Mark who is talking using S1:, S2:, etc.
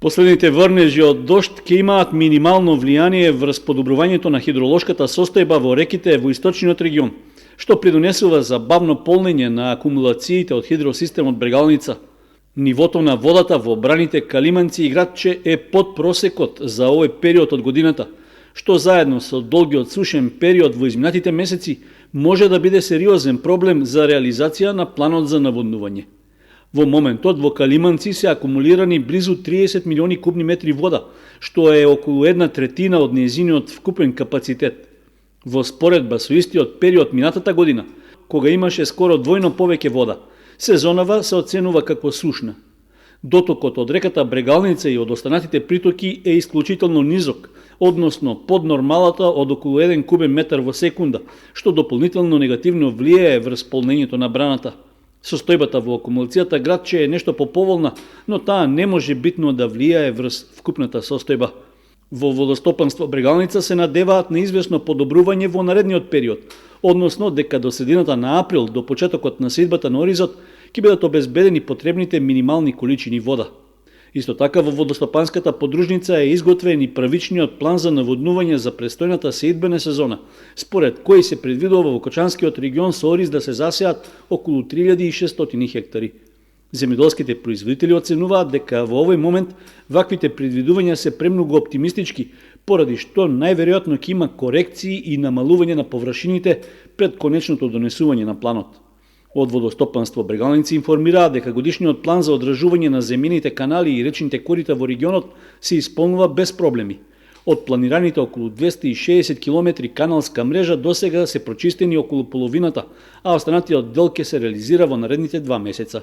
S1: Последните врнежи од дожд ќе имаат минимално влијание врз подобрувањето на хидролошката состојба во реките во источниот регион, што придонесува за бавно полнење на акумулациите од хидросистемот Брегалница. Нивото на водата во браните Калиманци и Градче е под просекот за овој период од годината, што заедно со долгиот сушен период во изминатите месеци може да биде сериозен проблем за реализација на планот за наводнување. Во моментот во Калиманци се акумулирани близу 30 милиони кубни метри вода, што е околу 1/3 од нејзиниот вкупен капацитет. Во споредба со истиот период минатата година, кога имаше скоро двојно повеќе вода, сезонава се оценува како сушна. Дотокот од реката Брегалница и од останатите притоки е исклучително низок, односно под нормалата од околу 1 кубен метар во секунда, што дополнително негативно влијае врз полнењето на браната. Состојбата во акумулацијата Градче е нешто поповолна, но таа не може битно да влијае врз вкупната состојба. Во водостопанство Брегалница се надеваат на известно подобрување во наредниот период, односно дека до средината на април, до почетокот на сејдбата на оризот, ќе бидат обезбедени потребните минимални количини вода. Исто така во водостопанската подружница е изготвен и правичниот план за наводнување за престојната сејдбена сезона, според кој се предвидува во Кочанскиот регион со ориз да се засеат околу 3600 хектари. Земјоделските производители оценуваат дека во овој момент ваквите предвидувања се премногу оптимистички, поради што најверојатно ќе има корекции и намалување на површините пред конечното донесување на планот. Од водостопанство Брегалници информираат дека годишниот план за одржување на земјените канали и речните корита во регионот се исполнува без проблеми. Од планираните околу 260 км каналска мрежа досега се прочистени околу половината, а останатиот дел ќе се реализира во наредните 2 месеца.